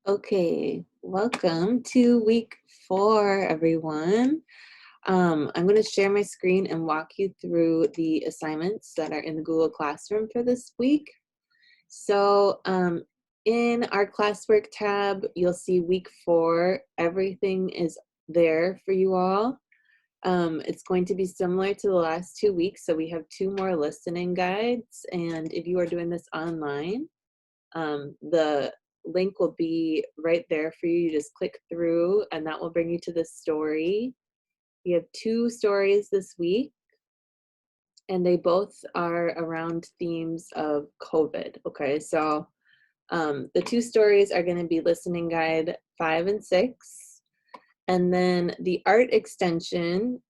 Okay, welcome to week 4, everyone. I'm going to share my screen and walk you through the assignments that are in the Google Classroom for this week. So, in our classwork tab, you'll see week 4. Everything is there for you all. It's going to be similar to the last 2 weeks, so we have 2 more listening guides, and if you are doing this online, the link will be right there for you. You just click through and that will bring you to the story. We have 2 stories this week and they both are around themes of COVID. Okay, so the 2 stories are going to be listening guide 5 and 6. And then the art extension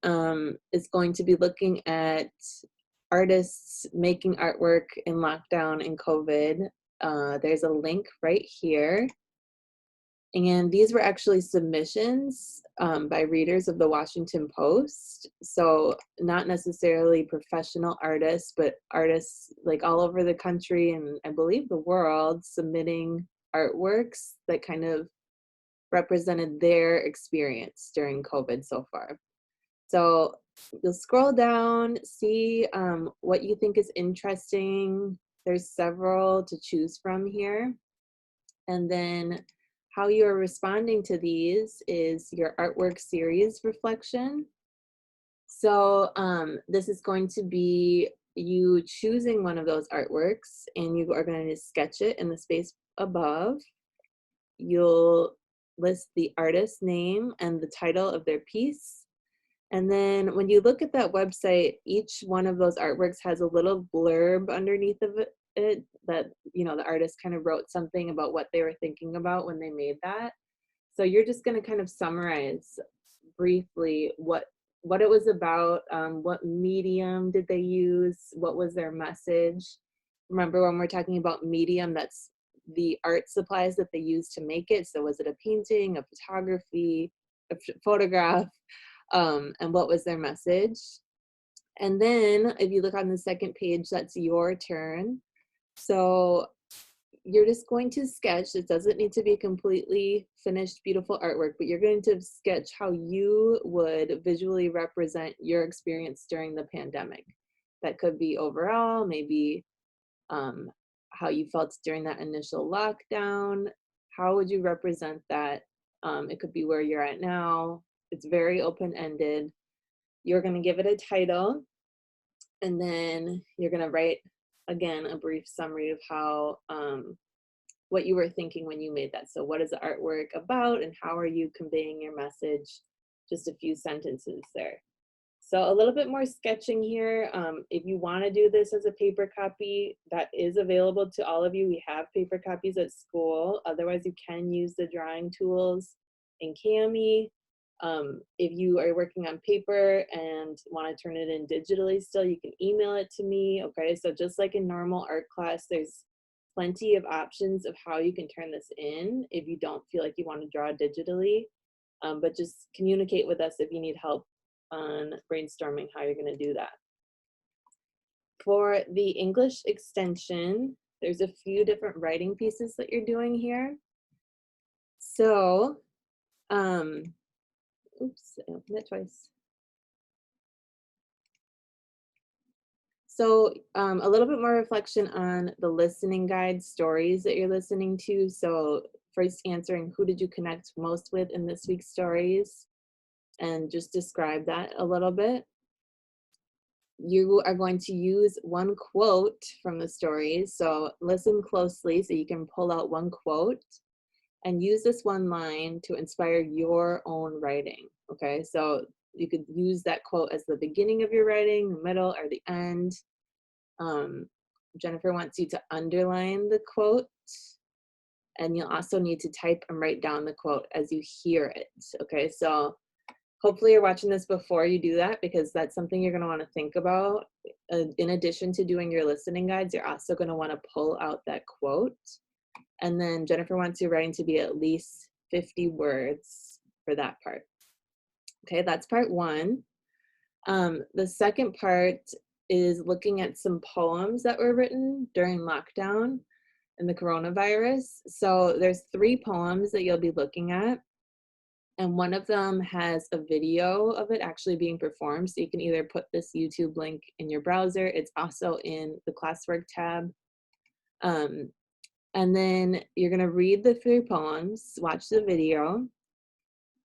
is going to be looking at artists making artwork in lockdown and COVID. There's a link right here. And these were actually submissions by readers of the Washington Post. So not necessarily professional artists, but artists like all over the country and I believe the world submitting artworks that kind of represented their experience during COVID so far. So you'll scroll down, see what you think is interesting. There's several to choose from here. And then how you are responding to these is your artwork series reflection. So this is going to be you choosing one of those artworks and you are going to sketch it in the space above. You'll list the artist's name and the title of their piece. And then when you look at that website, each one of those artworks has a little blurb underneath of it that, you know, the artist kind of wrote something about what they were thinking about when they made that. So you're just going to kind of summarize briefly what it was about, what medium did they use, what was their message. Remember, when we're talking about medium, that's the art supplies that they used to make it. So was it a painting, a photography, a photograph, and what was their message? And then if you look on the second page, that's your turn. So you're just going to sketch. It doesn't need to be completely finished, beautiful artwork, but you're going to sketch how you would visually represent your experience during the pandemic. That could be overall, maybe how you felt during that initial lockdown. How would you represent that? It could be where you're at now. It's very open-ended. You're going to give it a title, and then you're going to write, again, a brief summary of how, what you were thinking when you made that. So what is the artwork about and how are you conveying your message? Just a few sentences there. So a little bit more sketching here. If you want to do this as a paper copy, that is available to all of you. We have paper copies at school. Otherwise, you can use the drawing tools in Kami. If you are working on paper and want to turn it in digitally still, you can email it to me. Okay, so just like in normal art class, there's plenty of options of how you can turn this in if you don't feel like you want to draw digitally. But just communicate with us if you need help on brainstorming how you're going to do that. For the English extension, there's a few different writing pieces that you're doing here. So, oops, I opened it twice. So a little bit more reflection on the listening guide stories that you're listening to. So first answering, who did you connect most with in this week's stories? And just describe that a little bit. You are going to use one quote from the stories. So listen closely so you can pull out one quote and use this one line to inspire your own writing. Okay, so you could use that quote as the beginning of your writing, the middle, or the end. Jennifer wants you to underline the quote, and you'll also need to type and write down the quote as you hear it. Okay, so hopefully you're watching this before you do that, because that's something you're going to want to think about. In addition to doing your listening guides, you're also going to want to pull out that quote. And then Jennifer wants your writing to be at least 50 words for that part. Okay, that's part one. The second part is looking at some poems that were written during lockdown. and the coronavirus. So there's 3 poems that you'll be looking at, and one of them has a video of it actually being performed. So you can either put this YouTube link in your browser. It's also in the classwork tab. Um, and then you're gonna read the 3 poems, watch the video,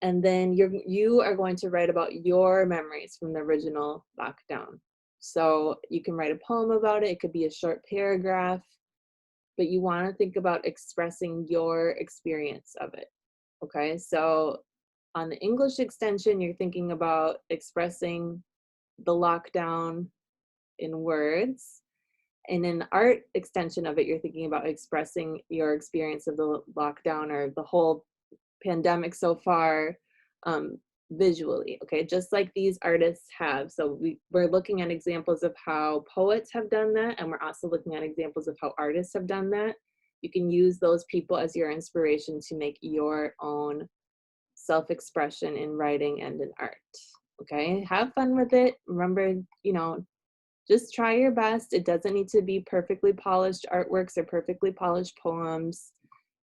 and then you are going to write about your memories from the original lockdown. So you can write a poem about it. It could be a short paragraph, but you want to think about expressing your experience of it. Okay, so on the English extension, you're thinking about expressing the lockdown in words. And in the art extension of it, you're thinking about expressing your experience of the lockdown or the whole pandemic so far, visually. Okay, just like these artists have. So we're looking at examples of how poets have done that, and we're also looking at examples of how artists have done that. You can use those people as your inspiration to make your own self-expression in writing and in art. Okay, have fun with it. Remember, just try your best. It doesn't need to be perfectly polished artworks or perfectly polished poems.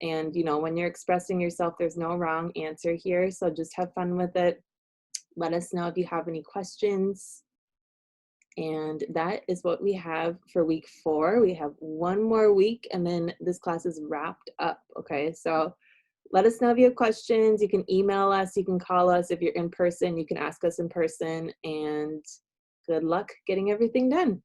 And when you're expressing yourself, there's no wrong answer here. So just have fun with it. Let us know if you have any questions. And that is what we have for week 4. We have one more week and then this class is wrapped up. Okay, so let us know if you have questions. You can email us, you can call us. If you're in person, you can ask us in person, and good luck getting everything done.